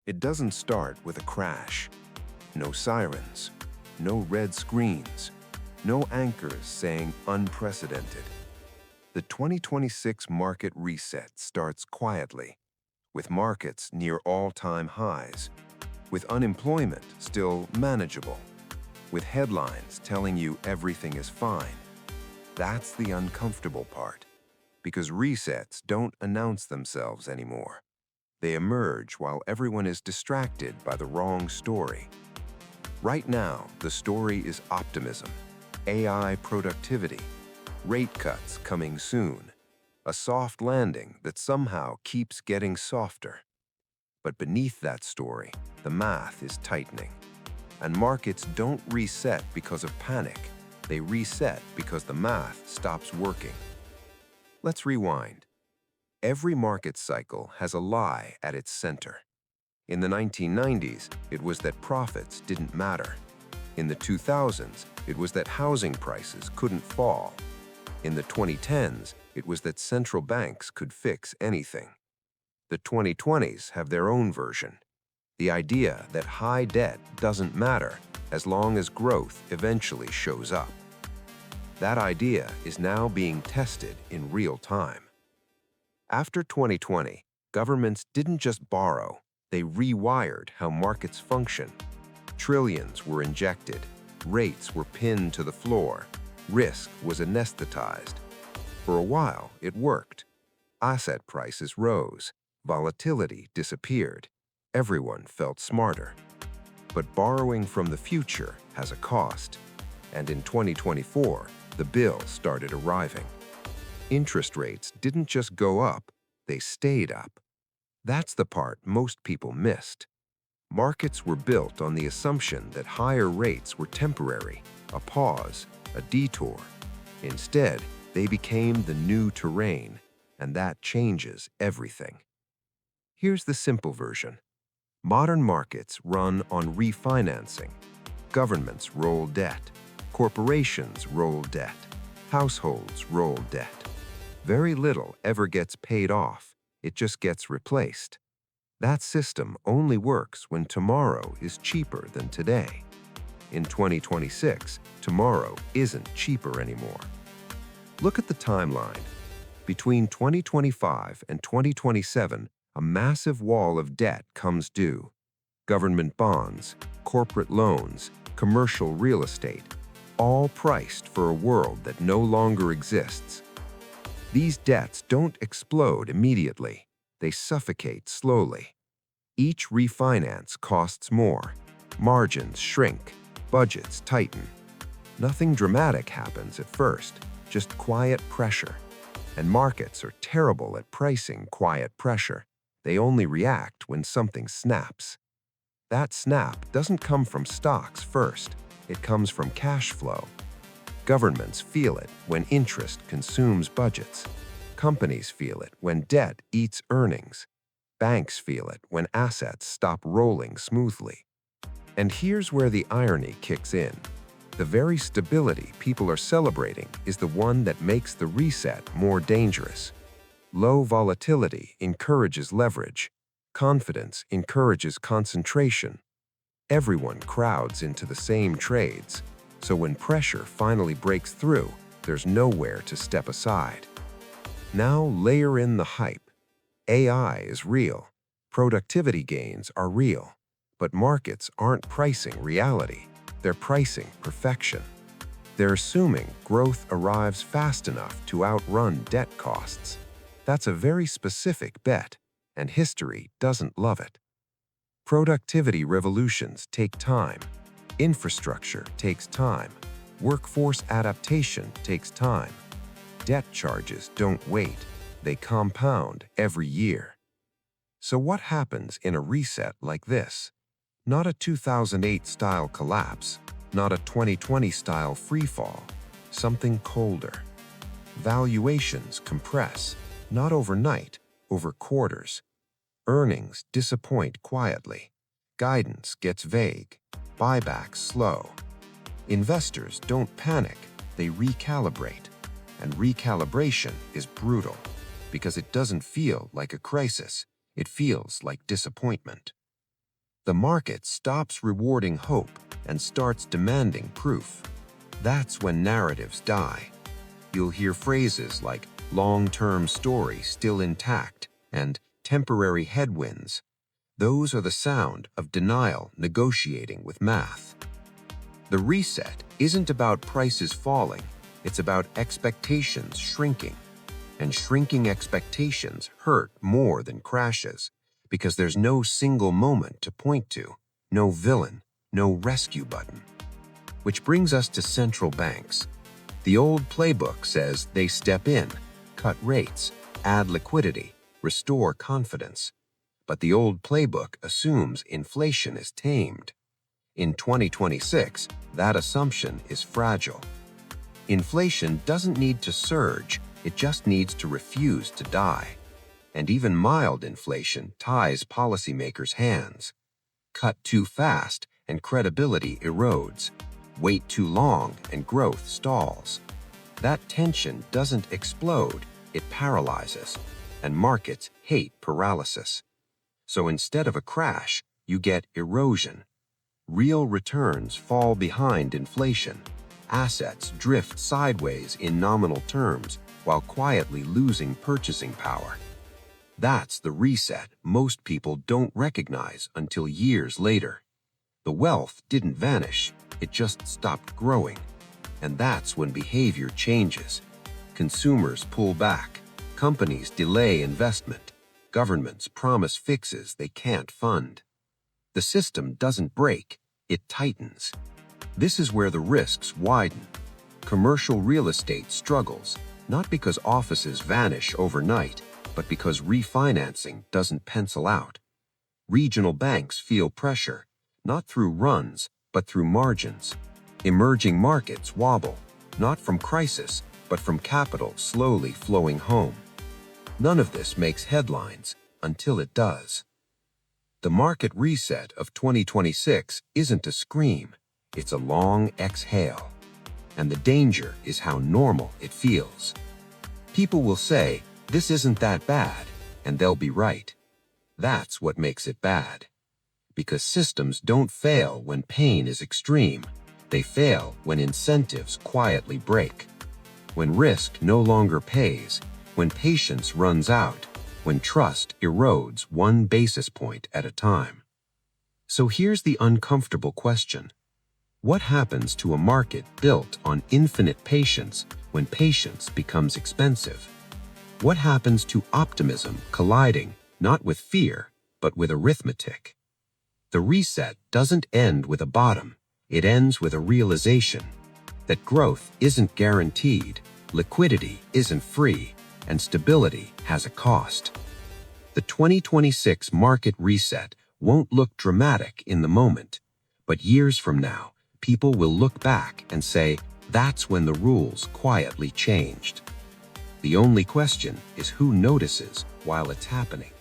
It doesn't start with a crash. No sirens, no red screens, no anchors saying unprecedented. The 2026 market reset starts quietly, with markets near all-time highs, with unemployment still manageable, with headlines telling you everything is fine. That's the uncomfortable part, because resets don't announce themselves anymore. They emerge while everyone is distracted by the wrong story. Right now, the story is optimism, AI productivity, rate cuts coming soon, a soft landing that somehow keeps getting softer. But beneath that story, the math is tightening. And markets don't reset because of panic. They reset because the math stops working. Let's rewind. Every market cycle has a lie at its center. In the 1990s, it was that profits didn't matter. In the 2000s, it was that housing prices couldn't fall. In the 2010s, it was that central banks could fix anything. The 2020s have their own version. The idea that high debt doesn't matter as long as growth eventually shows up. That idea is now being tested in real time. After 2020, governments didn't just borrow, they rewired how markets function. Trillions were injected, rates were pinned to the floor, risk was anesthetized. For a while, it worked. Asset prices rose, volatility disappeared. Everyone felt smarter. But borrowing from the future has a cost. And in 2024, the bill started arriving. Interest rates didn't just go up, they stayed up. That's the part most people missed. Markets were built on the assumption that higher rates were temporary, a pause, a detour. Instead, they became the new terrain, and that changes everything. Here's the simple version. Modern markets run on refinancing. Governments roll debt. Corporations roll debt. Households roll debt. Very little ever gets paid off. It just gets replaced. That system only works when tomorrow is cheaper than today. In 2026, tomorrow isn't cheaper anymore. Look at the timeline. Between 2025 and 2027, a massive wall of debt comes due. Government bonds, corporate loans, commercial real estate, all priced for a world that no longer exists. These debts don't explode immediately. They suffocate slowly. Each refinance costs more. Margins shrink. Budgets tighten. Nothing dramatic happens at first, just quiet pressure. And markets are terrible at pricing quiet pressure. They only react when something snaps. That snap doesn't come from stocks first. It comes from cash flow. Governments feel it when interest consumes budgets. Companies feel it when debt eats earnings. Banks feel it when assets stop rolling smoothly. And here's where the irony kicks in. The very stability people are celebrating is the one that makes the reset more dangerous. Low volatility encourages leverage. Confidence encourages concentration. Everyone crowds into the same trades, so when pressure finally breaks through, there's nowhere to step aside. Now layer in the hype. AI is real. Productivity gains are real. But markets aren't pricing reality. They're pricing perfection. They're assuming growth arrives fast enough to outrun debt costs. That's a very specific bet, and history doesn't love it. Productivity revolutions take time. Infrastructure takes time. Workforce adaptation takes time. Debt charges don't wait. They compound every year. So what happens in a reset like this? Not a 2008-style collapse, not a 2020-style freefall, something colder. Valuations compress, not overnight, over quarters. Earnings disappoint quietly. Guidance gets vague. Buybacks slow. Investors don't panic, they recalibrate. And recalibration is brutal, because it doesn't feel like a crisis, it feels like disappointment. The market stops rewarding hope and starts demanding proof. That's when narratives die. You'll hear phrases like long-term story still intact and temporary headwinds. Those are the sound of denial negotiating with math. The reset isn't about prices falling, it's about expectations shrinking. And shrinking expectations hurt more than crashes, because there's no single moment to point to, no villain, no rescue button. Which brings us to central banks. The old playbook says they step in, cut rates, add liquidity, restore confidence. But the old playbook assumes inflation is tamed. In 2026, that assumption is fragile. Inflation doesn't need to surge, it just needs to refuse to die. And even mild inflation ties policymakers' hands. Cut too fast and credibility erodes. Wait too long and growth stalls. That tension doesn't explode, it paralyzes. And markets hate paralysis. So instead of a crash, you get erosion. Real returns fall behind inflation. Assets drift sideways in nominal terms while quietly losing purchasing power. That's the reset most people don't recognize until years later. The wealth didn't vanish, it just stopped growing. And that's when behavior changes. Consumers pull back, companies delay investment, governments promise fixes they can't fund. The system doesn't break, it tightens. This is where the risks widen. Commercial real estate struggles, not because offices vanish overnight, but because refinancing doesn't pencil out. Regional banks feel pressure, not through runs, but through margins. Emerging markets wobble, not from crisis, but from capital slowly flowing home. None of this makes headlines until it does. The market reset of 2026 isn't a scream, it's a long exhale. And the danger is how normal it feels. People will say, "This isn't that bad," and they'll be right. That's what makes it bad. Because systems don't fail when pain is extreme. They fail when incentives quietly break. When risk no longer pays, when patience runs out, when trust erodes 1 basis point at a time. So here's the uncomfortable question. What happens to a market built on infinite patience when patience becomes expensive? What happens to optimism colliding not with fear, but with arithmetic? The reset doesn't end with a bottom, it ends with a realization that growth isn't guaranteed, liquidity isn't free, and stability has a cost. The 2026 market reset won't look dramatic in the moment, but years from now, people will look back and say, that's when the rules quietly changed. The only question is who notices while it's happening.